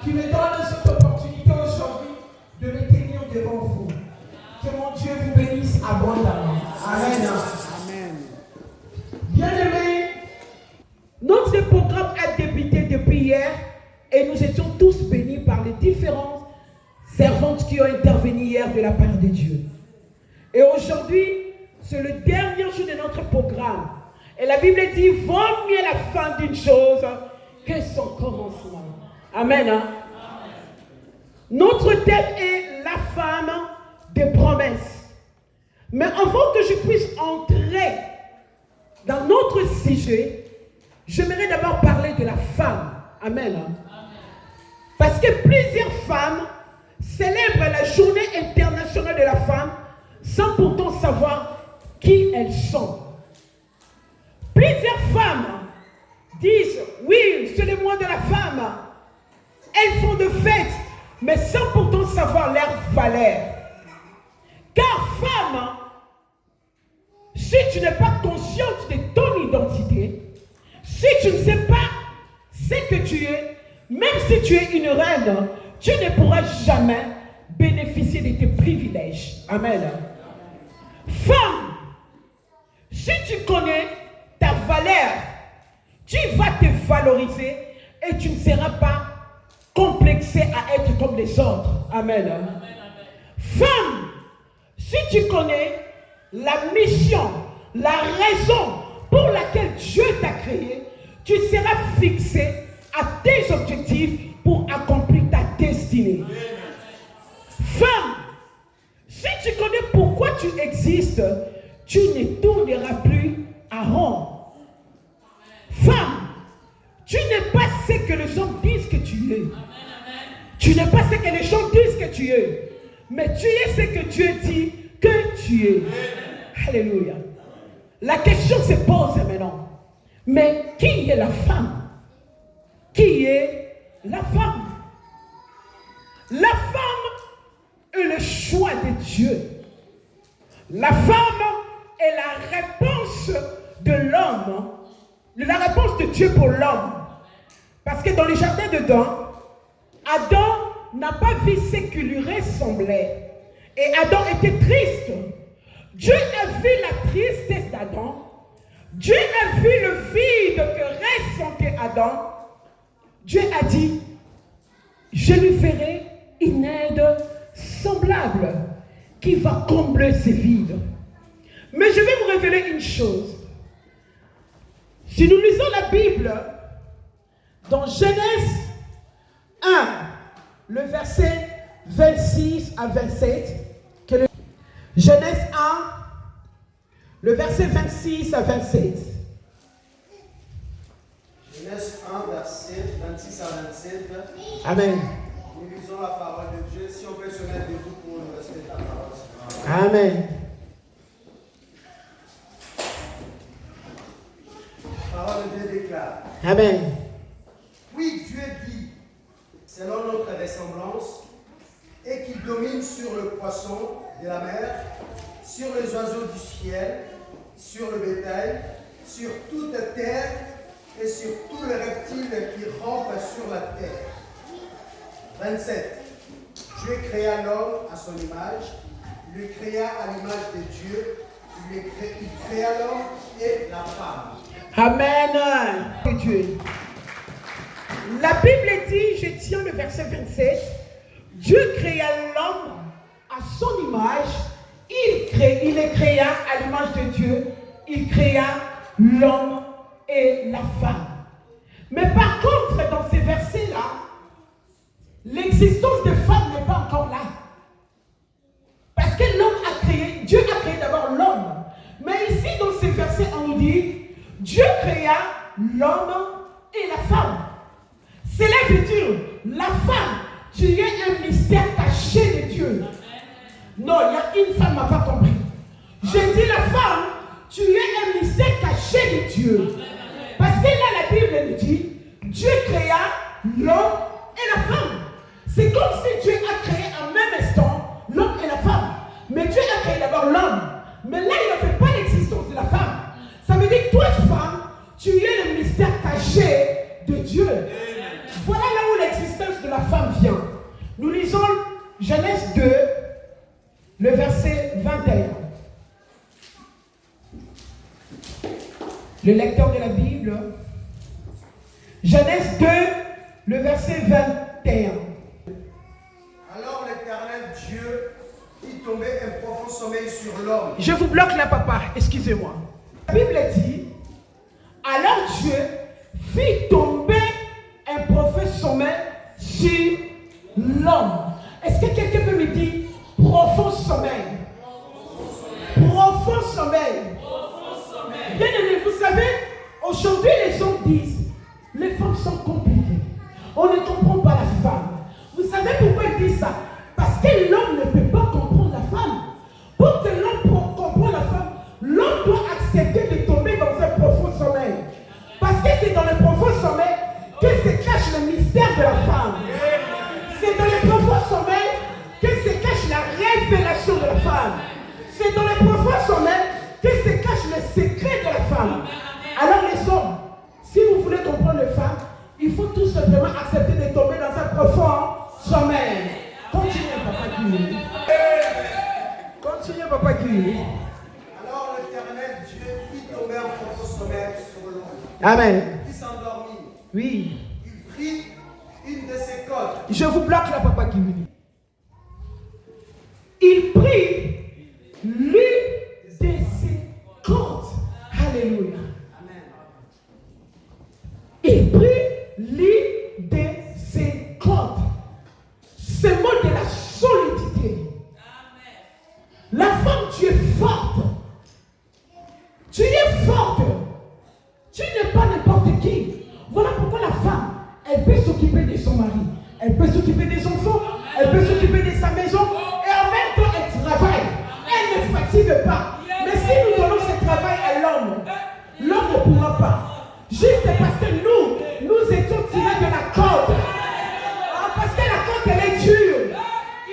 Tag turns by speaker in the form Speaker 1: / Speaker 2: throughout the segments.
Speaker 1: qui me donne cette opportunité aujourd'hui de me tenir devant vous. Que mon Dieu vous bénisse abondamment. Amen.
Speaker 2: Amen.
Speaker 1: Bien-aimés, notre programme a débuté depuis hier et nous étions tous bénis par les différentes servantes qui ont intervenu hier de la part de Dieu. Et aujourd'hui, c'est le dernier jour de notre programme. Et la Bible dit, vaut mieux la fin d'une chose que son commencement. Amen. Hein? Notre thème est la femme des promesses. Mais avant que je puisse entrer dans notre sujet, j'aimerais d'abord parler de la femme. Amen. Hein? Parce que plusieurs femmes célèbrent la journée internationale de la femme sans pourtant savoir qui elles sont. Plusieurs femmes disent, oui, c'est le mois de la femme. Elles font de fêtes, mais sans pourtant savoir leur valeur. Car femme, si tu n'es pas consciente de ton identité, si tu ne sais pas ce que tu es, même si tu es une reine, tu ne pourras jamais bénéficier de tes privilèges. Amen. Femme, si tu connais ta valeur, tu vas te valoriser et tu ne seras pas complexé à être comme les autres. Amen. Femme, si tu connais la mission, la raison pour laquelle Dieu t'a créé, tu seras fixé à tes objectifs pour accomplir ta destinée. Femme, si tu connais pourquoi tu existes, tu ne tourneras plus à rond. Femme, tu n'es pas ce que les gens disent que tu es. Tu n'es pas ce que les gens disent que tu es. Mais tu es ce que Dieu dit que tu es. Alléluia. La question se pose maintenant. Mais qui est la femme? Qui est la femme? La femme est le choix de Dieu. La femme est la réponse de l'homme. La réponse de Dieu pour l'homme. Parce que dans le jardin d'Éden, Adam n'a pas vu ce qui lui ressemblait. Et Adam était triste. Dieu a vu la tristesse d'Adam. Dieu a vu le vide que ressentait Adam. Dieu a dit, je lui ferai une aide semblable qui va combler ce vide. Mais je vais vous révéler une chose. Si nous lisons la Bible, dans Genèse 1, le verset 26 à 27, Genèse 1, le verset 26 à 27.
Speaker 3: Genèse 1, verset 26 à 27.
Speaker 1: Amen.
Speaker 3: Nous lisons la parole de Dieu. Si on peut se mettre debout pour le respect de la parole.
Speaker 1: Amen.
Speaker 3: La parole de Dieu déclare.
Speaker 1: Amen.
Speaker 3: Oui, Dieu dit, selon notre ressemblance, et qu'il domine sur le poisson de la mer, sur les oiseaux du ciel, sur le bétail, sur toute terre et sur tous les reptiles qui rampent sur la terre. 27. Dieu créa l'homme à son image, il le créa à l'image de Dieu, il créa l'homme et la femme.
Speaker 1: Amen. Dieu. La Bible dit, je tiens le verset 27, Dieu créa l'homme à son image, il le créa à l'image de Dieu, il créa l'homme et la femme. Mais par contre, dans ces versets-là, l'existence des femmes n'est pas encore là. Parce que l'homme a créé, Dieu a créé d'abord l'homme. Mais ici, dans ces versets, on nous dit, Dieu créa l'homme et la femme. Cela veut dire, la femme, tu es un mystère caché de Dieu. Non, il y a une femme qui n'a pas compris. J'ai dit la femme, tu es un mystère caché de Dieu. Parce que là, la Bible nous dit, Dieu créa l'homme et la femme. C'est comme si Dieu a créé en même instant l'homme et la femme. Mais Dieu a créé d'abord l'homme. Mais là, il ne fait pas l'existence de la femme. Ça veut dire que toi, femme, tu es le mystère caché de Dieu. Voilà là où l'existence que la femme vient. Nous lisons Genèse 2, le verset 21. Le lecteur de la Bible, Genèse 2, le verset 21.
Speaker 3: Alors l'Éternel Dieu fit tomber un profond sommeil sur l'homme.
Speaker 1: Je vous bloque là, papa, excusez-moi. La Bible dit, alors Dieu fit tomber un profond sommeil sur l'homme. Est-ce que quelqu'un peut me dire profond sommeil? Profond sommeil. Bien aimé, vous savez, aujourd'hui les gens disent, les femmes sont compliquées. On ne comprend pas la femme. Vous savez pourquoi ils disent ça? Parce que l'homme ne peut pas comprendre la femme. Pour que l'homme comprenne la femme, l'homme doit accepter de tomber dans un profond sommeil. Parce que c'est dans le profond sommeil que se cache le mystère de la femme. C'est dans le profond sommeil que se cache la révélation de la femme. C'est dans le profond sommeil que se cache le secret de la femme. Alors les hommes, si vous voulez comprendre les femmes, il faut tout simplement accepter de tomber dans un profond sommeil. Continuez, papa Guy. Continuez, papa Guy.
Speaker 3: Alors l'Éternel Dieu fit tomber un profond sommeil sur l'homme.
Speaker 1: Amen.
Speaker 3: Il s'endormit.
Speaker 1: Oui.
Speaker 3: Il prit une de ses côtes.
Speaker 1: Je vous bloque là, papa Guy. Il prit l'une de ses côtes. Alléluia.
Speaker 3: Amen.
Speaker 1: Il prit l'une de ses côtes. Ce mot de la solidité. La femme, tu es forte. Tu es forte. Tu n'es pas n'importe qui. Voilà pourquoi la femme, elle peut s'occuper de son mari. Elle peut s'occuper des enfants. Elle peut s'occuper de sa maison. Et en même temps, elle travaille. Elle ne fatigue pas. Mais si nous donnons ce travail à l'homme, l'homme ne pourra pas. Juste parce que nous étions tirés de la corde. Parce que la côte, elle est dure.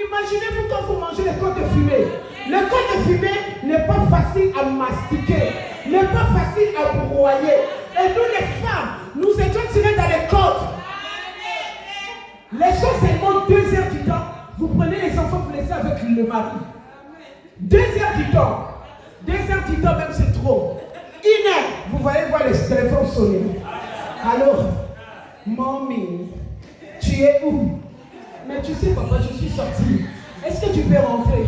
Speaker 1: Imaginez-vous quand vous mangez les côtes de fumée. Les côtes de fumée n'est pas facile à mastiquer, n'est pas facile à broyer. Et nous les femmes, nous étions tirés dans les côtes. Les choses, seulement 2 heures du temps. Vous prenez les enfants, vous les laissez avec le mari. 2 heures du temps. 2 heures du temps même, c'est trop. 1 heure, vous voyez voir les téléphones sonner. Alors, mamie, tu es où? Mais tu sais, papa, je suis sortie. Est-ce que tu peux rentrer?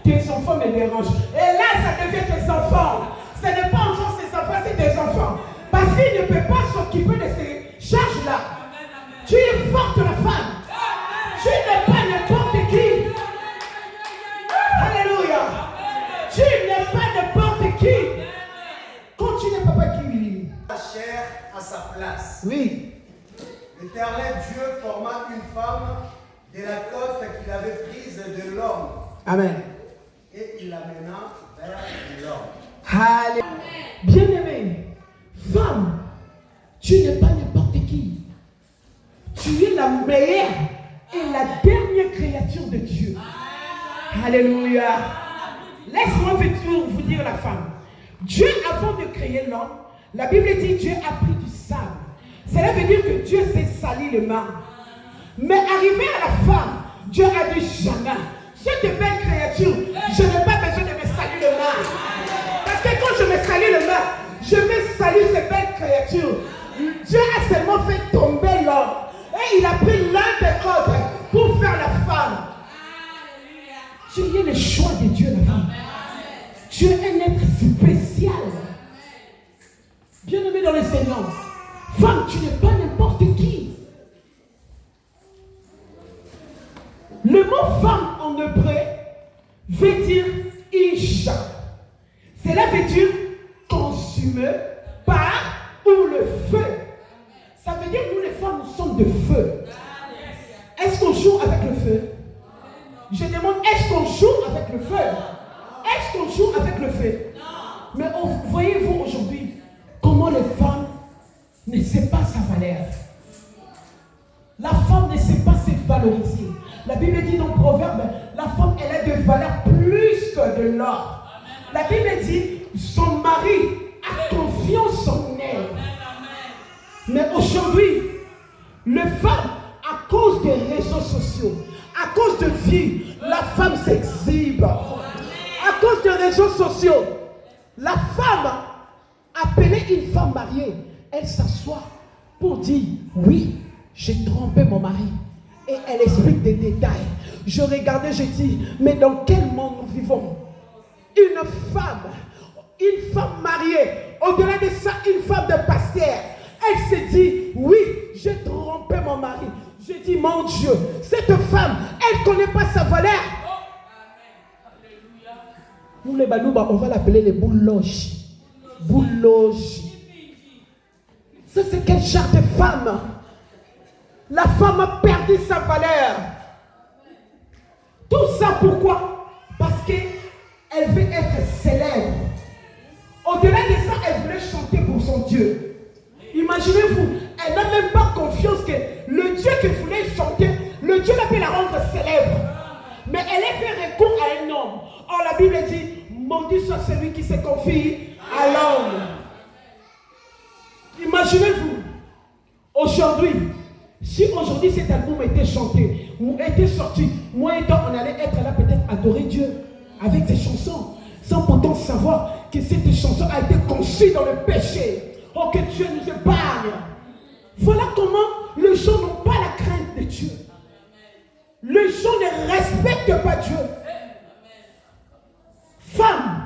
Speaker 1: Tes enfants me dérangent. Et là, ça devient tes enfants. Ce n'est pas encore ses enfants, c'est tes enfants. Parce qu'il ne peut pas s'occuper de ces charges-là. Tu es forte, la femme. Tu n'es pas n'importe qui. Alléluia. Tu n'es pas n'importe qui. Continue, papa qui.
Speaker 3: La chair à sa place.
Speaker 1: Oui.
Speaker 3: L'Éternel Dieu forma une femme de la côte qu'il avait prise de l'homme.
Speaker 1: Amen.
Speaker 3: Et il l'amena vers l'homme.
Speaker 1: Alléluia. Bien-aimé, femme, tu n'es pas n'importe qui. Tu es la meilleure et la dernière créature de Dieu. Alléluia. Laisse-moi vous dire la femme. Dieu, avant de créer l'homme, la Bible dit Dieu a pris du sable. Cela veut dire que Dieu s'est sali les mains. Mais arrivé à la femme, Dieu a dit jamais. Cette belle créature, je n'ai pas besoin de me salir les mains. Parce que quand je me salis les mains, je vais salir cette belle créature. Dieu a seulement fait tomber l'homme. Et il a pris l'un des côtes pour faire la femme. Tu es le choix de Dieu, la femme. Tu es un être spécial. Bien-aimé dans le Seigneur. Femme, tu n'es pas n'importe qui. Le mot femme en hébreu veut dire isha. Cela veut dire consumé par ou le feu. Ça veut dire nous les femmes, nous sommes de feu. Est-ce qu'on joue avec le feu? Je demande, est-ce qu'on joue avec le feu? Est-ce qu'on joue avec le feu? Mais voyez-vous aujourd'hui comment les femmes ne savent pas sa valeur. La femme ne sait pas se valoriser. La Bible dit dans le Proverbe, la femme elle a de valeur plus que de l'or. La Bible dit, son mari a confiance en elle. Mais aujourd'hui, les femmes, à cause des réseaux sociaux, à cause de vie, la femme s'exhibe. À cause des réseaux sociaux, la femme, appelée une femme mariée, elle s'assoit pour dire, oui, j'ai trompé mon mari. Et elle explique des détails. Je regardais, je dis, mais dans quel monde nous vivons? Une femme mariée, au-delà de ça, une femme de pasteur, elle se dit, oui, j'ai trompé mon mari. Je dis, mon Dieu, cette femme, elle ne connaît pas sa valeur. Nous les Balouba, on va l'appeler les bouloges. Bouloges. Ça, c'est quel genre de femme? La femme a perdu sa valeur. Tout ça pourquoi? Parce qu'elle veut être célèbre. Au-delà de ça, elle voulait chanter pour son Dieu. Imaginez-vous, elle n'a même pas confiance que le Dieu qu'elle voulait chanter, le Dieu l'a pu la rendre célèbre. Mais elle a fait recours à un homme. Or la Bible dit, maudit soit celui qui se confie à l'homme. Imaginez-vous, aujourd'hui, si aujourd'hui cet album était chanté, ou était sorti, moi et toi, on allait être là peut-être adorer Dieu avec ces chansons, sans pourtant savoir que cette chanson a été conçue dans le péché. Oh, que Dieu nous épargne. Voilà comment les gens n'ont pas la crainte de Dieu. Les gens ne respectent pas Dieu. Femmes,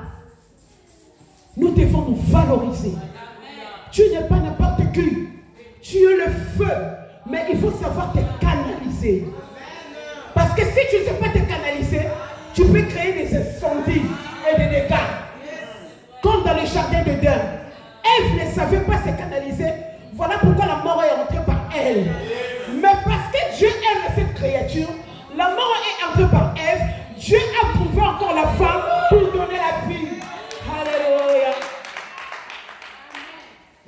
Speaker 1: nous devons nous valoriser. Tu n'es pas n'importe qui. Tu es le feu. Mais il faut savoir te canaliser. Parce que si tu ne sais pas te canaliser, tu peux créer des incendies et des dégâts. Comme dans le jardin d'Éden. Ève ne savait pas se canaliser. Voilà pourquoi la mort est entrée par elle. Mais parce que Dieu aime cette créature, la mort est entrée par Ève. Dieu a trouvé encore la femme pour donner la vie. Alléluia.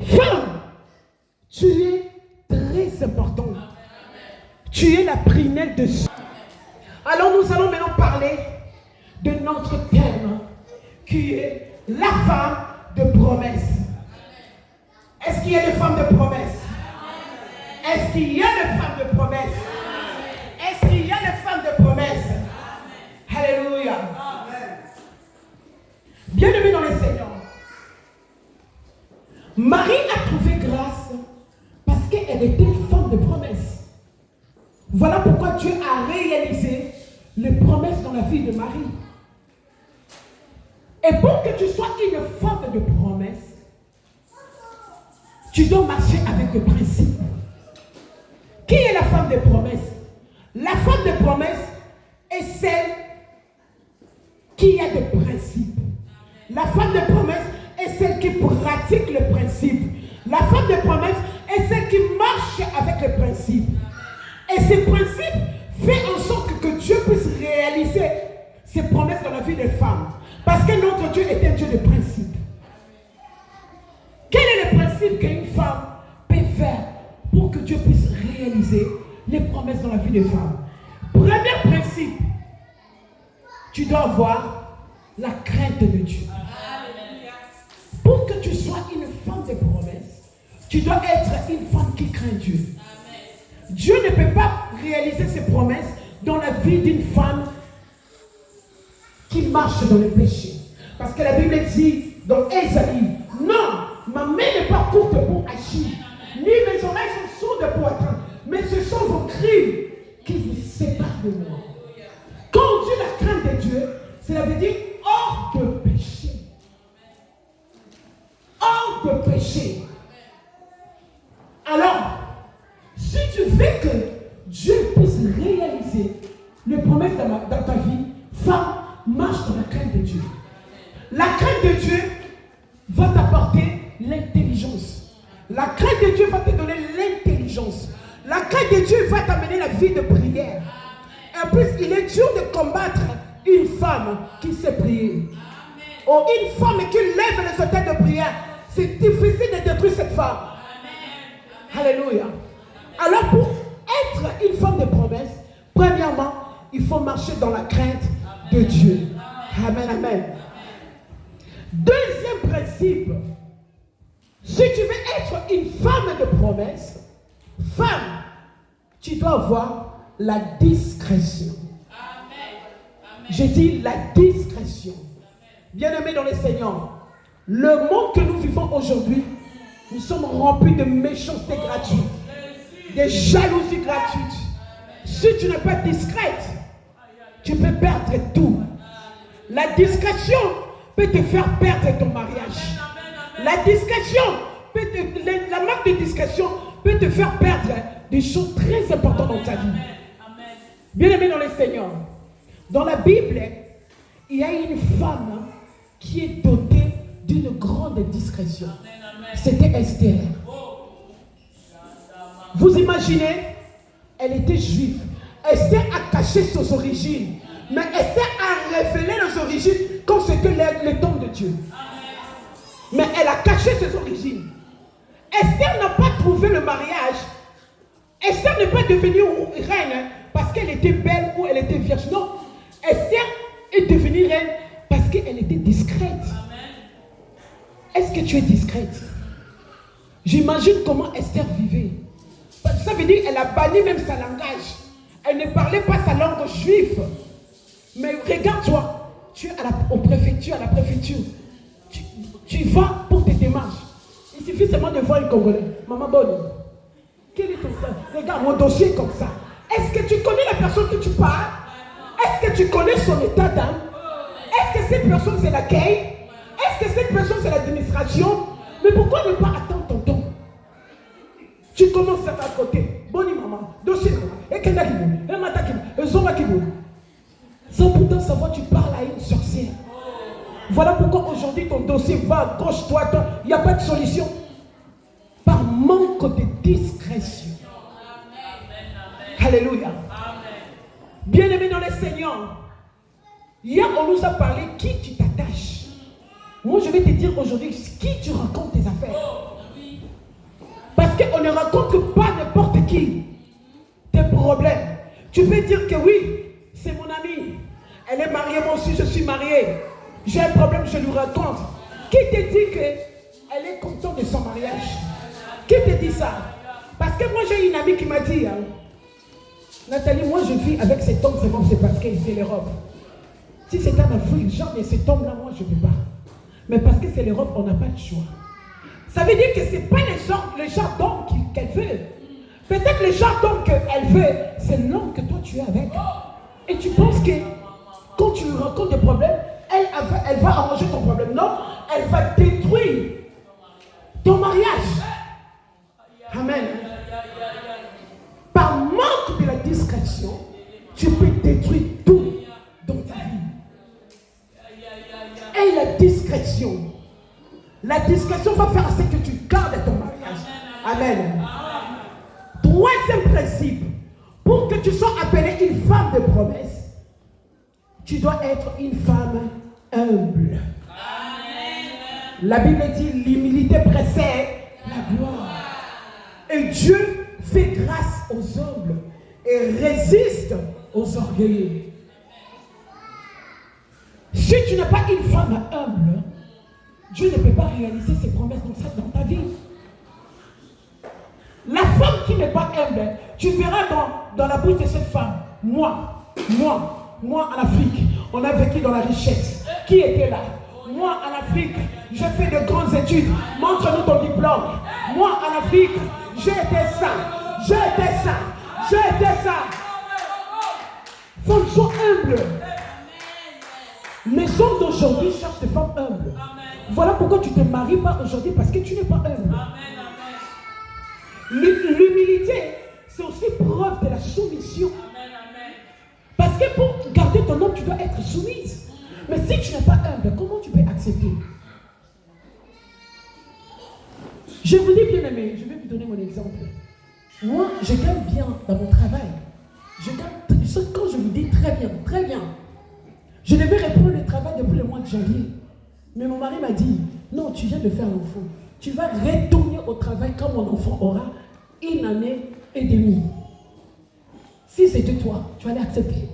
Speaker 1: Femme, tu es très importante. Tu es la prunelle de Dieu. Alors nous allons maintenant parler de notre thème qui est la femme de promesse. Est-ce qu'il y a des femmes de promesse? Est-ce qu'il y a des femmes de promesse? Est-ce qu'il y a des femmes de promesse? Alléluia. Bien-aimés dans le Seigneur, Marie a trouvé grâce parce qu'elle était une femme de promesse. Voilà pourquoi Dieu a réalisé les promesses dans la vie de Marie. Et pour que tu sois une femme de promesse, tu dois marcher avec le principe. Qui est la femme de promesse? La femme de promesse est celle qui a des principes. La femme de promesse est celle qui pratique le principe. La femme de promesse est celle qui marche avec le principe. Et ces principes font en sorte que Dieu puisse réaliser ses promesses dans la vie des femmes. Parce que notre Dieu est un Dieu de principe. Quel est le principe qu'une femme peut faire pour que Dieu puisse réaliser les promesses dans la vie des femmes? Premier principe, tu dois avoir la crainte de Dieu. Pour que tu sois une femme de promesse, tu dois être une femme qui craint Dieu. Dieu ne peut pas réaliser ses promesses dans la vie d'une femme qui marche dans le péché. Parce que la Bible dit dans Ésaïe, non, ma main n'est pas courte pour agir, ni mes oreilles sont sourdes pour attendre, mais ce sont vos cris qui vous séparent de moi. Quand on dit la crainte de Dieu, cela veut dire hors de péché. Hors de péché. Alors, si tu veux que Dieu puisse réaliser les promesses dans ta vie, femme, marche dans la crainte de Dieu. La crainte de Dieu va t'apporter l'intelligence. La crainte de Dieu va te donner l'intelligence. La crainte de Dieu va t'amener la vie de prière. En plus, il est dur de combattre une femme qui sait prier. Ou une femme qui lève les autels de prière. C'est difficile de détruire cette femme. Alléluia. Alors pour être une femme de promesse, premièrement, il faut marcher dans la crainte de Dieu. Amen, amen. Deuxième principe, si tu veux être une femme de promesse, femme, tu dois avoir la discrétion. J'ai dit la discrétion. Bien-aimés dans le Seigneur, le monde que nous vivons aujourd'hui, nous sommes remplis de méchanceté gratuite, de jalousie gratuite. Si tu n'es pas discrète, tu peux perdre tout. La discrétion peut te faire perdre ton mariage. La discrétion, la marque de discrétion peut te faire perdre des choses très importantes dans ta vie. Bien-aimés dans le Seigneur, dans la Bible, il y a une femme qui est dotée d'une grande discrétion. C'était Esther. Vous imaginez, elle était juive. Esther a caché ses origines. Mais Esther a révélé les origines comme c'était le don de Dieu. Mais elle a caché ses origines. Esther n'a pas trouvé le mariage. Esther n'est pas devenue reine parce qu'elle était belle ou elle était vierge. Non. Esther est devenue reine parce qu'elle était discrète. Est-ce que tu es discrète? J'imagine comment Esther vivait. Ça veut dire qu'elle a banni même sa langage. Elle ne parlait pas sa langue juive. Mais regarde-toi, tu es au préfecture, à la préfecture. Tu vas pour tes démarches. Il suffit seulement de voir un Congolais. Maman bonne, quel est ton frère? Regarde mon dossier comme ça. Est-ce que tu connais la personne que tu parles? Est-ce que tu connais son état d'âme? Est-ce que cette personne c'est l'accueil? Est-ce que cette personne c'est l'administration? Mais pourquoi ne pas attendre ton temps? Tu commences à côté. Boni maman, dossier maman, et Kenda Kibou, et Mata Kibou, et Zoma Kibou. Sans pourtant savoir, tu parles à une sorcière. Voilà pourquoi aujourd'hui ton dossier va à gauche, droite, il n'y a pas de solution. Par manque de discrétion. Alléluia. Bien-aimé dans le Seigneur, hier on nous a parlé qui tu t'attaches. Moi je vais te dire aujourd'hui qui tu racontes tes affaires. Parce qu'on ne rencontre pas n'importe qui tes problèmes. Tu peux dire que oui, c'est mon amie. Elle est mariée, moi aussi je suis mariée. J'ai un problème, je lui raconte. Qui te dit qu'elle est contente de son mariage? Qui te dit ça? Parce que moi j'ai une amie qui m'a dit, Nathalie, moi je vis avec cet homme, c'est parce que c'est l'Europe. Si c'est en Afrique, genre, mais cet homme-là, moi je ne peux pas. Mais parce que c'est l'Europe, on n'a pas de choix. Ça veut dire que ce n'est pas le genre d'homme qu'elle veut. Peut-être le genre d'homme qu'elle veut, c'est l'homme que toi tu es avec. Et tu penses que quand tu lui rencontres des problèmes, elle va arranger ton problème. Non, elle va détruire ton mariage. Amen. Par manque de la discrétion, tu peux détruire tout dans ta vie. Et la discrétion va faire en sorte que tu gardes ton mariage. Amen. Troisième principe, pour que tu sois appelée une femme de promesse, tu dois être une femme humble. Amen. La Bible dit l'humilité précède la gloire. Et Dieu fait grâce aux humbles et résiste aux orgueilleux. Si tu n'es pas une femme humble, Dieu ne peut pas réaliser ses promesses dans ta vie. La femme qui n'est pas humble, tu verras dans la bouche de cette femme, moi en Afrique, on a vécu dans la richesse. Qui était là? Moi en Afrique, j'ai fait de grandes études. Montre-nous ton diplôme. Moi en Afrique, j'ai été ça. Femmes sont humbles. Les hommes d'aujourd'hui cherchent des femmes humbles. Voilà pourquoi tu ne te maries pas aujourd'hui, parce que tu n'es pas humble. L'humilité, c'est aussi preuve de la soumission. Parce que pour garder ton homme, tu dois être soumise. Mais si tu n'es pas humble, comment tu peux accepter? Je vous dis, bien aimé, je vais vous donner mon exemple. Moi, je gagne bien dans mon travail. Quand je vous dis très bien. Je devais reprendre le travail depuis le mois de janvier. Mais mon mari m'a dit, non, tu viens de faire l'enfant. Tu vas retourner au travail quand mon enfant aura 1 année et demie. Si c'était toi, tu allais accepter.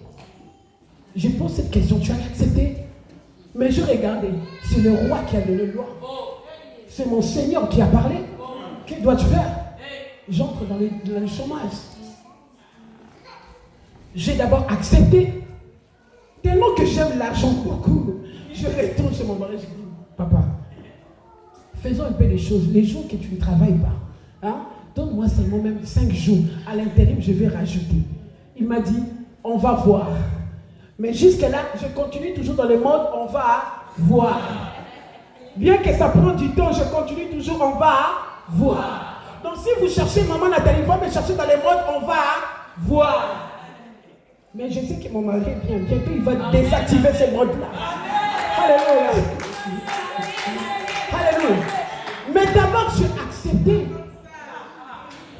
Speaker 1: Je pose cette question, tu allais accepter? Mais je regardais, c'est le roi qui a donné le loi. C'est mon Seigneur qui a parlé. Que dois-tu faire? J'entre dans le chômage. J'ai d'abord accepté. Tellement que j'aime l'argent beaucoup. Je retourne chez mon mari, je dis, papa, faisons un peu des choses. Les jours que tu ne travailles pas, hein, donne-moi seulement même 5 jours. À l'intérim, je vais rajouter. Il m'a dit, on va voir. Mais jusque-là, je continue toujours dans le mode, on va voir. Bien que ça prend du temps, je continue toujours, on va voir. Donc si vous cherchez maman Nathalie, vous me chercher dans les modes, on va voir. Mais je sais que mon mari est bien. Bientôt, il va désactiver ces modes-là. Alléluia. Alléluia. Mais d'abord, j'ai accepté.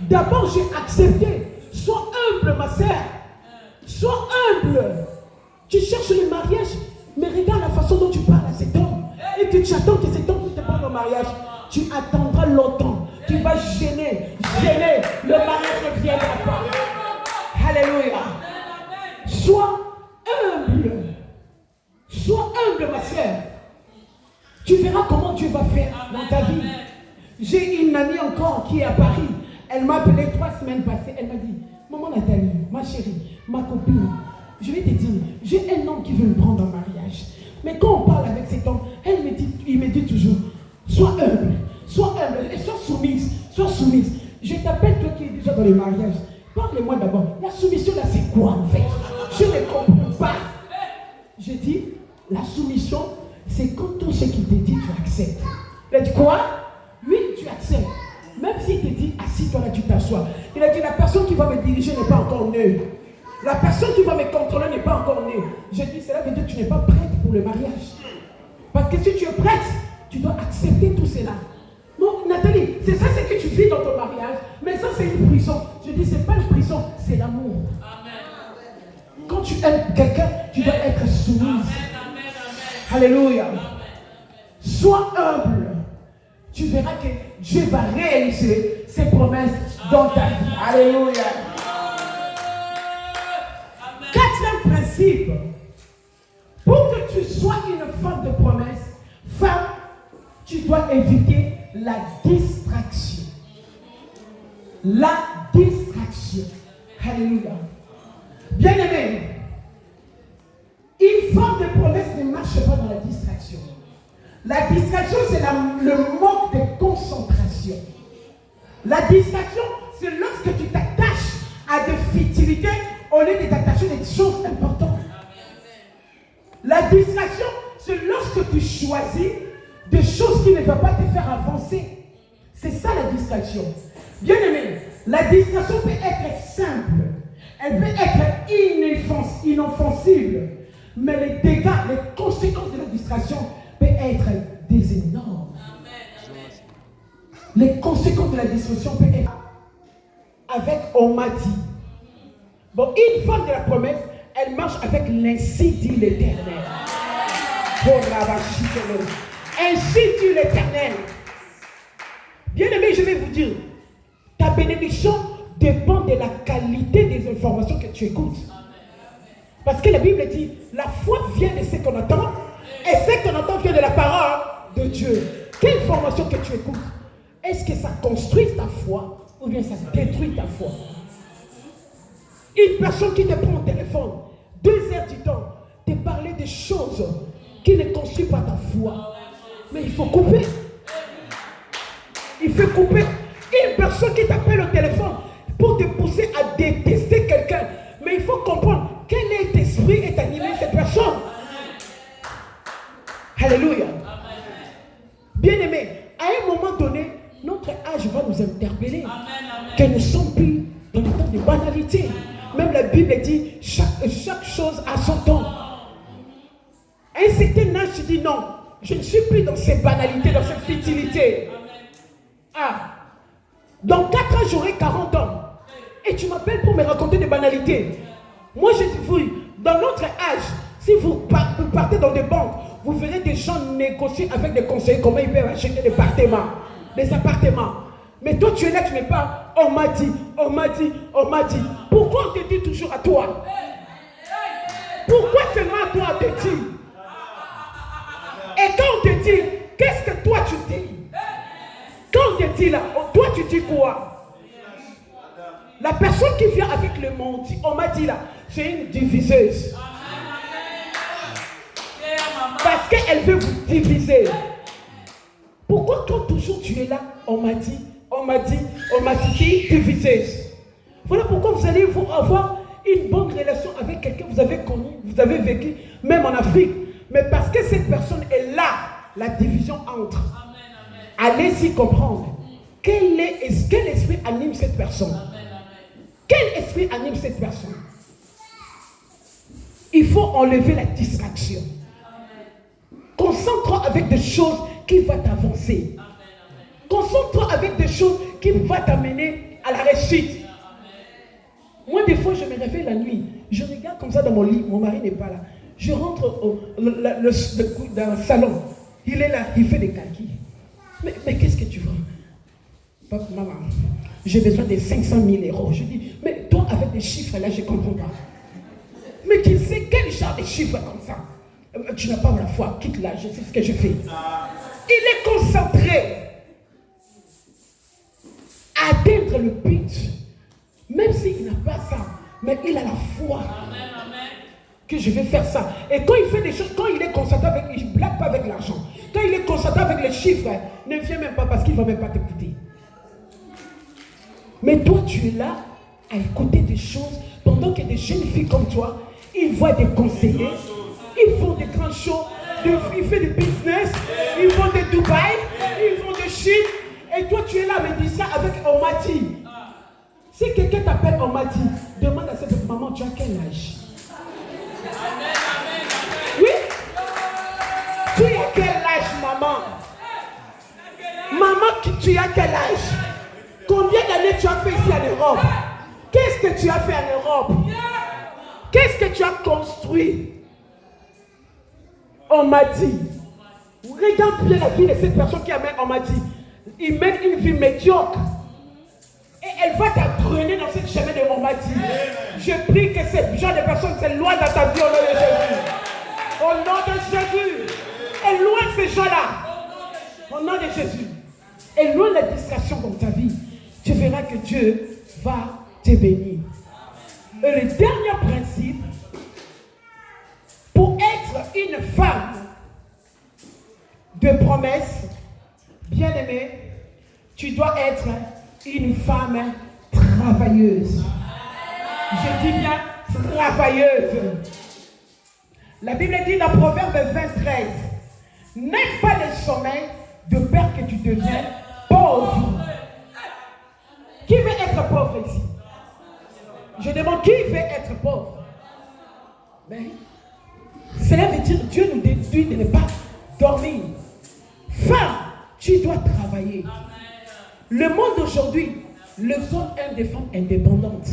Speaker 1: D'abord, j'ai accepté. Sois humble, ma sœur. Sois humble. Tu cherches le mariage, mais regarde la façon dont tu parles à cet homme. Et que tu attends que cet homme te parle au mariage. Tu attendras longtemps. Tu vas gêner. Le mariage ne viendra pas. Alléluia. Sois humble. Sois humble, ma sœur. Tu verras comment Dieu va faire dans ta vie. J'ai une amie encore qui est à Paris. Elle m'a appelé 3 semaines passées. Elle m'a dit, maman Nathalie, ma chérie, ma copine, je vais te dire, j'ai un homme qui veut me prendre en mariage. Mais quand on parle avec cet homme, il me dit toujours, sois humble et sois soumise. Je t'appelle, toi qui es déjà dans le mariage. Parle-moi d'abord. La soumission là, c'est quoi en fait? Je ne comprends pas. Je dis, la soumission, c'est quand tout ce qu'il te dit, tu acceptes. Il a dit quoi? Oui, tu acceptes. Même s'il te dit, assis-toi là, tu t'assois. Il a dit, la personne qui va me diriger n'est pas encore née. La personne qui va me contrôler n'est pas encore née. Je dis, cela veut dire que tu n'es pas prête pour le mariage. Parce que si tu es prête, tu dois accepter tout cela. Non, Nathalie, c'est ça ce que tu vis dans ton mariage. Mais ça, c'est une prison. Je dis, ce n'est pas une prison, c'est l'amour. Quand tu aimes quelqu'un, tu dois être soumise. Alléluia. Sois humble. Tu verras que Dieu va réaliser ses promesses dans ta vie. Alléluia. 4e principe. Pour que tu sois une femme de promesse, femme, tu dois éviter la distraction. La distraction. Alléluia. Bien-aimé, une femme de promesse ne marche pas dans la distraction. La distraction, c'est le manque de concentration. La distraction, c'est lorsque tu t'attaches à des futilités au lieu de t'attacher à des choses importantes. La distraction, c'est lorsque tu choisis des choses qui ne vont pas te faire avancer. C'est ça la distraction. Bien aimé, la distraction peut être simple. Elle peut être inoffensive. Mais les dégâts, les conséquences de la distraction peuvent être des énormes. Les conséquences de la distraction peuvent être avec on m'a dit. Bon, une femme de la promesse, elle marche avec l'ainsi dit l'Éternel. Ainsi dit l'Éternel. Bien-aimé, je vais vous dire, ta bénédiction dépend de la qualité des informations que tu écoutes. Parce que la Bible dit, la foi vient de ce qu'on entend, et ce qu'on entend vient de la parole de Dieu. Quelle information que tu écoutes? Est-ce que ça construit ta foi, ou bien ça détruit ta foi? Une personne qui te prend au téléphone, 2 heures du temps, te parler des choses qui ne construisent pas ta foi. Mais il faut couper. Il faut couper. Une personne qui t'appelle au téléphone pour te pousser à détester quelqu'un. Mais il faut comprendre quel esprit est animé cette personne. Alléluia. Bien-aimé, à un moment donné, notre âge va nous interpeller. Que nous ne sommes plus dans le temps de banalité. Même la Bible dit chaque chose a son temps. À un certain âge, tu dis non, je ne suis plus dans ces banalités, dans cette futilité. Ah, dans 4 ans, j'aurai 40 ans. Et tu m'appelles pour me raconter des banalités. Moi, je dis, oui, dans notre âge, si vous partez dans des banques, vous verrez des gens négocier avec des conseillers comment ils peuvent acheter des appartements. Mais toi, tu es là, tu n'es pas, on m'a dit. Pourquoi on te dit toujours à toi? Pourquoi seulement à toi on te dit? Et quand on te dit, qu'est-ce que toi tu dis? Quand on te dit là, toi tu dis quoi? La personne qui vient avec le menti, on m'a dit là, c'est une diviseuse. Parce qu'elle veut vous diviser. Pourquoi quand toujours tu es là, on m'a dit, diviseuse. Voilà pourquoi vous allez avoir une bonne relation avec quelqu'un que vous avez connu, vous avez vécu, même en Afrique. Mais parce que cette personne est là, la division entre. Allez-y comprendre. Quel esprit anime cette personne? Quel esprit anime cette personne? Il faut enlever la distraction. Concentre-toi avec des choses qui vont t'avancer. Concentre-toi avec des choses qui vont t'amener à la réussite. Moi, des fois, je me réveille la nuit. Je regarde comme ça dans mon lit. Mon mari n'est pas là. Je rentre dans le salon. Il est là. Il fait des calculs. Mais qu'est-ce que tu veux? Papa, maman, j'ai besoin de 500 000 euros. Je dis, mais toi, avec des chiffres là, je ne comprends pas. Mais tu sais quel genre de chiffres comme ça? Tu n'as pas la foi. Quitte là. Je sais ce que je fais. Il est concentré à atteindre le but. Même s'il n'a pas ça, mais il a la foi que je vais faire ça. Et quand il fait des choses, quand il est concentré avec, il ne blague pas avec l'argent. Quand il est concentré avec les chiffres, ne viens même pas parce qu'il ne va même pas t'écouter. Mais toi, tu es là à écouter des choses pendant que des jeunes filles comme toi, ils voient des conseillers, ils font des grands shows, ils font du business, ils vont de Dubaï, ils vont de Chine. Et toi, tu es là, mais dis ça avec Omati. Si quelqu'un t'appelle Omati, demande à cette maman, tu as quel âge? Oui? Tu as quel âge, maman? Maman, tu as quel âge? Combien d'années tu as fait ici en Europe? Qu'est-ce que tu as fait en Europe? Qu'est-ce que tu as construit? On m'a dit. Regarde bien la vie de cette personne qui amène, on m'a dit. Il mène une vie médiocre. Et elle va t'entraîner dans cette chemin de on m'a dit. Je prie que ce genre de personnes s'éloignent dans ta vie au nom de Jésus. Au nom de Jésus. Éloigne ces gens-là. Au nom de Jésus. Éloigne la distraction dans ta vie. Tu verras que Dieu va te bénir. Et le dernier principe, pour être une femme de promesse, bien-aimée, tu dois être une femme travailleuse. Je dis bien travailleuse. La Bible dit dans Proverbe 23, n'aie pas le sommeil de peur que tu deviennes pauvre. Qui veut être pauvre ici? Je demande qui veut être pauvre? Mais cela veut dire Dieu nous déduit de ne pas dormir. Femme, tu dois travailler. Le monde d'aujourd'hui, le monde est des femmes indépendantes.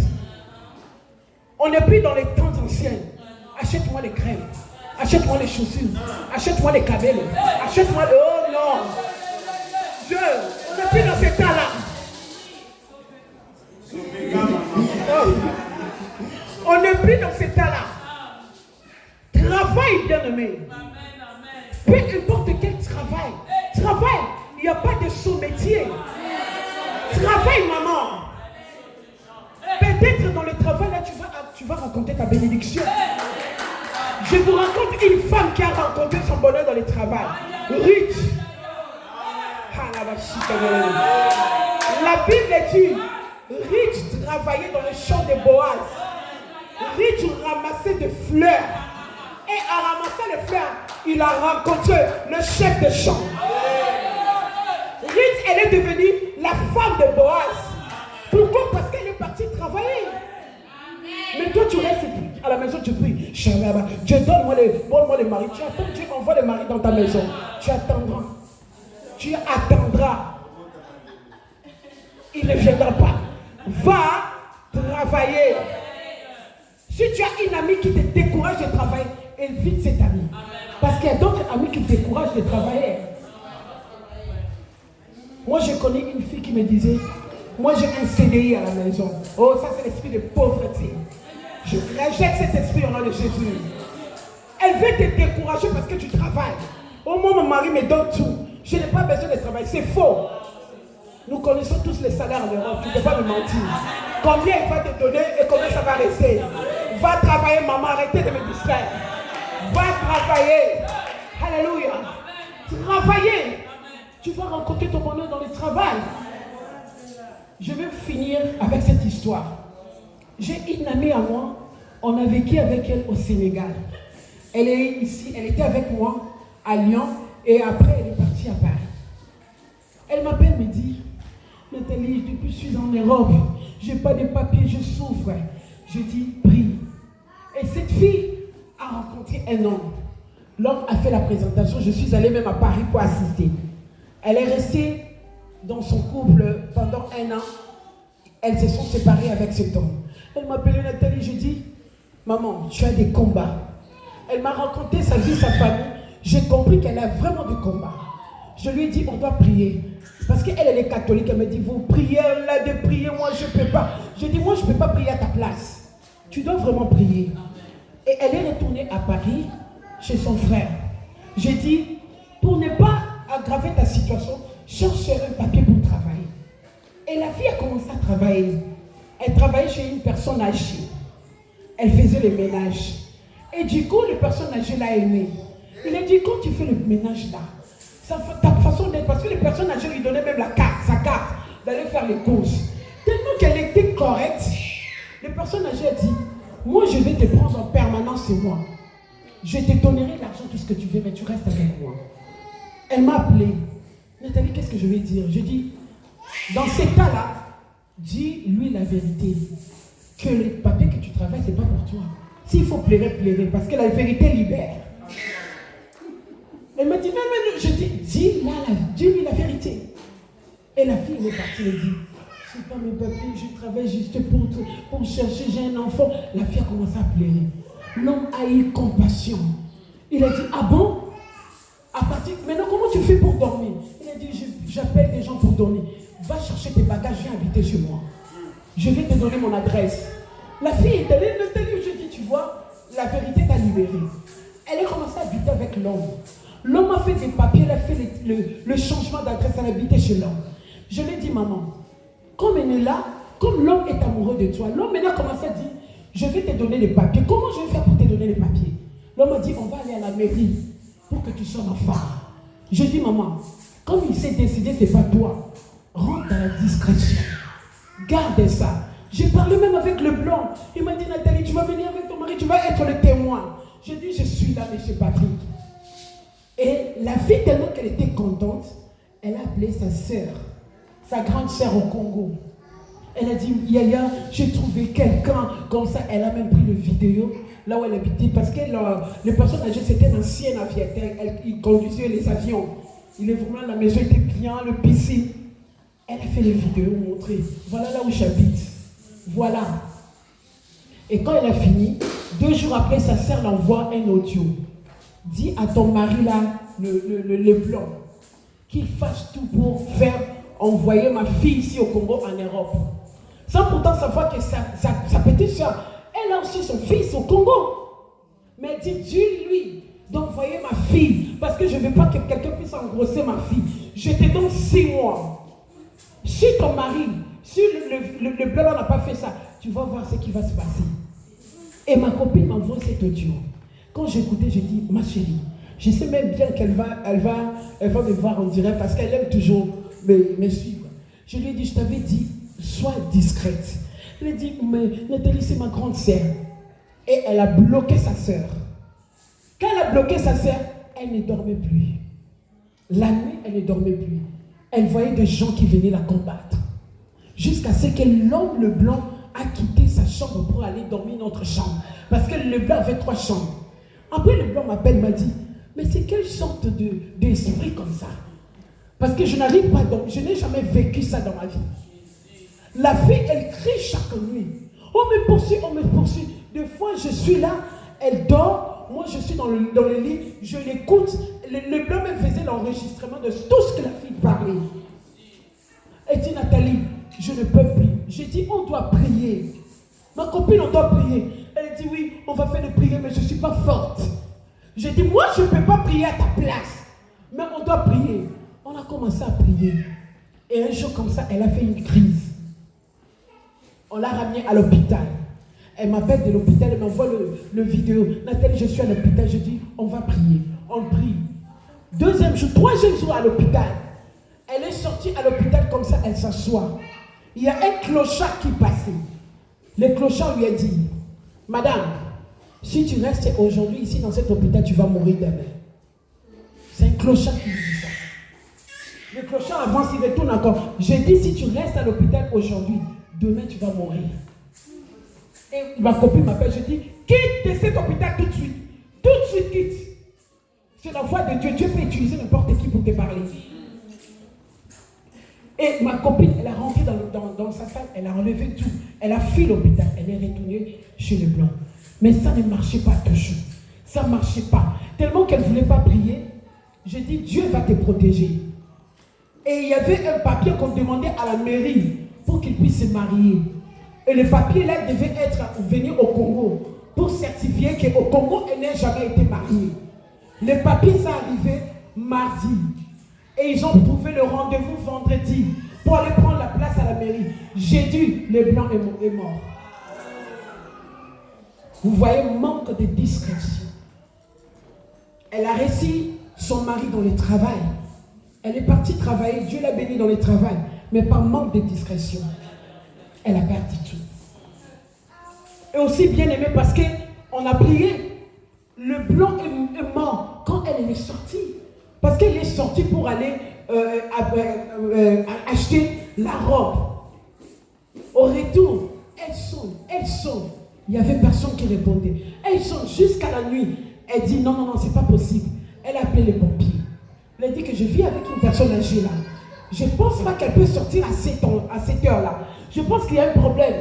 Speaker 1: On n'est plus dans les temps anciens. Achète-moi les crèmes, achète-moi les chaussures, achète-moi les cabelles, achète-moi le... Oh non! Dieu, on n'est plus dans ces temps-là. On n'est plus dans ces temps-là. Travaille, bien-aimé. Peu importe quel travail. Travaille. Il n'y a pas de sous-métier. Travaille, maman. Peut-être dans le travail, là, tu vas rencontrer ta bénédiction. Je vous raconte une femme qui a rencontré son bonheur dans le travail. Ruth. La Bible dit, Ruth travaillait dans le champ de Boaz. Ruth ramassait des fleurs. Et en ramassant les fleurs, il a rencontré le chef de champ. Ruth, elle est devenue la femme de Boaz. Pourquoi? Parce qu'elle est partie travailler. Mais toi, tu restes à la maison, tu pries. Dieu, donne-moi les maris. Tu attends, Dieu envoie les maris dans ta maison. Tu attendras. Tu attendras. Il ne viendra pas. Va travailler. Si tu as une amie qui te décourage de travailler, évite cette amie. Parce qu'il y a d'autres amis qui te découragent de travailler. Moi, je connais une fille qui me disait, moi j'ai un CDI à la maison. Oh, ça c'est l'esprit de pauvreté. Je rejette cet esprit au nom de Jésus. Elle veut te décourager parce que tu travailles. Oh, moi, mon mari me donne tout. Je n'ai pas besoin de travailler. C'est faux. Nous connaissons tous les salaires en Europe. Tu ne peux pas me mentir. Combien il va te donner et combien ça va rester. Va travailler, maman, arrêtez de me distraire. Va travailler. Alléluia. Travailler. Tu vas rencontrer ton bonheur dans le travail. Je vais finir avec cette histoire. J'ai une amie à moi. On a vécu avec elle au Sénégal. Elle est ici, elle était avec moi à Lyon et après elle est partie à Paris. Elle m'appelle, me dit, Nathalie, depuis que je suis en Europe, je n'ai pas de papiers, je souffre. Je dis, prie. Et cette fille a rencontré un homme. L'homme a fait la présentation, je suis allée même à Paris pour assister. Elle est restée dans son couple pendant 1 an. Elles se sont séparées avec cet homme. Elle m'a appelé Nathalie, je dis, maman, tu as des combats. Elle m'a raconté sa vie, sa famille. J'ai compris qu'elle a vraiment des combats. Je lui ai dit, on doit prier. Parce qu'elle, elle est catholique. Elle me dit, vous priez, là, de prier, moi, je ne peux pas. Je dis, moi, je ne peux pas prier à ta place. Tu dois vraiment prier. Et elle est retournée à Paris, chez son frère. J'ai dit, pour ne pas aggraver ta situation, cherche un papier pour travailler. Et la fille a commencé à travailler. Elle travaillait chez une personne âgée. Elle faisait le ménage. Et du coup, le personne âgée l'a aimée. Il a dit, quand tu fais le ménage là, ta façon d'être, parce que les personnes âgées lui donnaient même sa carte, d'aller faire les courses. Tellement qu'elle était correcte, les personnes âgées a dit, moi je vais te prendre en permanence chez moi. Je te donnerai l'argent, tout ce que tu veux, mais tu restes avec moi. Elle m'a appelé. Nathalie, qu'est-ce que je vais dire? Je dis, dans ces cas-là, dis-lui la vérité. Que le papier que tu travailles, ce n'est pas pour toi. S'il faut pleurer, pleurer, parce que la vérité libère. Elle m'a dit, mais je dis, dis-lui la vérité. Et la fille est partie, elle dit, c'est pas mes papiers, je travaille juste pour chercher, j'ai un enfant. La fille a commencé à pleurer. L'homme a eu compassion. Il a dit, ah bon? Maintenant, comment tu fais pour dormir? Il a dit, j'appelle des gens pour dormir. Va chercher tes bagages, viens habiter chez moi. Je vais te donner mon adresse. La fille est allée, je dis, tu vois, la vérité t'a libérée. Elle a commencé à habiter avec l'homme. L'homme a fait des papiers, elle a fait le changement d'adresse, elle a habité chez l'homme. Je lui ai dit, maman, comme elle est là, comme l'homme est amoureux de toi, l'homme maintenant a commencé à dire, je vais te donner les papiers. Comment je vais faire pour te donner les papiers? L'homme a dit, on va aller à la mairie pour que tu sois ma femme. Je dis, maman, comme il s'est décidé, c'est pas toi. Rentre dans la discrétion. Garde ça. J'ai parlé même avec le blanc. Il m'a dit, Nathalie, tu vas venir avec ton mari, tu vas être le témoin. J'ai dit, je suis là, monsieur Patrick. Et la fille, tellement qu'elle était contente, elle a appelé sa sœur, sa grande sœur au Congo. Elle a dit, Yaya, j'ai trouvé quelqu'un comme ça. Elle a même pris le vidéo là où elle habitait. Parce que les personnes âgées, c'était un ancien aviateur. Il conduisait les avions. Il est vraiment, la maison était bien, le piscine. Elle a fait les vidéos, montrées. Voilà là où j'habite. Voilà. Et quand elle a fini, 2 jours après, sa sœur l'envoie un audio. Dis à ton mari là, le blanc, qu'il fasse tout pour faire envoyer ma fille ici au Congo, en Europe. Sans pourtant savoir que sa petite soeur, elle a aussi son fils au Congo. Mais dis-lui d'envoyer ma fille, parce que je ne veux pas que quelqu'un puisse engrosser ma fille. Je te donne 6 mois. Si ton mari, si le blanc n'a pas fait ça, tu vas voir ce qui va se passer. Et ma copine m'envoie cet audio. Quand j'écoutais, j'ai dit, ma chérie, je sais même bien qu'elle va me voir en direct parce qu'elle aime toujours me suivre. Je lui ai dit, je t'avais dit, sois discrète. Elle a dit, mais Nathalie, c'est ma grande sœur. Et elle a bloqué sa sœur. Quand elle a bloqué sa sœur, elle ne dormait plus. La nuit, elle ne dormait plus. Elle voyait des gens qui venaient la combattre. Jusqu'à ce que l'homme, le blanc, a quitté sa chambre pour aller dormir dans notre chambre. Parce que le blanc avait 3 chambres. Après, le blanc m'appelle, m'a dit, mais c'est quelle sorte d'esprit comme ça? Parce que je n'arrive pas à dormir. Je n'ai jamais vécu ça dans ma vie. La fille, elle crie chaque nuit. On me poursuit, on me poursuit. Des fois, je suis là, elle dort. Moi, je suis dans le lit, je l'écoute. Le blanc me faisait l'enregistrement de tout ce que la fille parlait. Elle dit, Nathalie, je ne peux plus. J'ai dit, on doit prier. Ma copine, on doit prier. Elle dit, oui, on va faire des prières, mais je ne suis pas forte. J'ai dit, moi, je ne peux pas prier à ta place. Mais on doit prier. On a commencé à prier. Et un jour comme ça, elle a fait une crise. On l'a ramenée à l'hôpital. Elle m'appelle de l'hôpital, elle m'envoie le vidéo. Nathalie, je suis à l'hôpital. Je dis, on va prier. On prie. Deuxième jour, troisième jour à l'hôpital. Elle est sortie à l'hôpital comme ça, elle s'assoit. Il y a un clochard qui passait. Le clochard lui a dit, Madame, si tu restes aujourd'hui ici dans cet hôpital, tu vas mourir demain. C'est un clochard qui lui dit ça. Le clochard avance, il retourne encore. J'ai dit, si tu restes à l'hôpital aujourd'hui, demain tu vas mourir. Et ma copine m'appelle, je dis, quitte cet hôpital tout de suite. Tout de suite, quitte. C'est la voix de Dieu. Dieu peut utiliser n'importe qui pour te parler. Et ma copine, elle a rentré dans sa salle, elle a enlevé tout. Elle a fui l'hôpital, elle est retournée chez les Blancs. Mais ça ne marchait pas toujours. Ça ne marchait pas. Tellement qu'elle ne voulait pas prier, j'ai dit, Dieu va te protéger. Et il y avait un papier qu'on demandait à la mairie pour qu'il puisse se marier. Et le papier là devait venir au Congo pour certifier qu'au Congo, elle n'a jamais été mariée. Le papier s'est arrivé mardi. Et ils ont trouvé le rendez-vous vendredi pour aller prendre la place à la mairie. Jeudi, le blanc est mort. Vous voyez, manque de discrétion. Elle a reçu son mari dans le travail. Elle est partie travailler, Dieu l'a bénie dans le travail. Mais par manque de discrétion, elle a perdu tout. Et aussi bien aimé parce qu'on a prié. Le blanc est mort quand elle est sortie. Parce qu'elle est sortie pour aller acheter la robe. Au retour, elle sonne. Il n'y avait personne qui répondait. Elle sonne jusqu'à la nuit. Elle dit non, c'est pas possible. Elle a appelé les pompiers. Elle a dit que je vis avec une personne âgée là. Je ne pense pas qu'elle peut sortir à cette heure-là. Je pense qu'il y a un problème.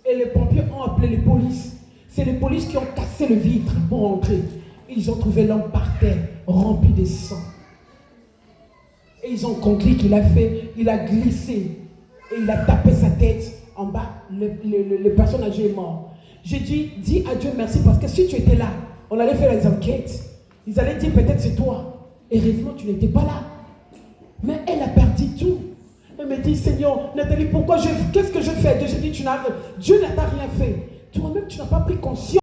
Speaker 1: Et les pompiers ont appelé les polices. C'est les polices qui ont cassé le vitre pour entrer. Ils ont trouvé l'homme par terre, rempli de sang. Et ils ont compris qu'il a glissé. Et il a tapé sa tête en bas. Le personne âgée est mort. J'ai dit, dis à Dieu merci parce que si tu étais là, on allait faire les enquêtes. Ils allaient dire peut-être c'est toi. Heureusement, tu n'étais pas là. Mais elle a perdu tout. Elle me dit, Seigneur, Nathalie, qu'est-ce que je fais? J'ai dit, Dieu n'a rien fait. Toi-même, tu n'as pas pris conscience.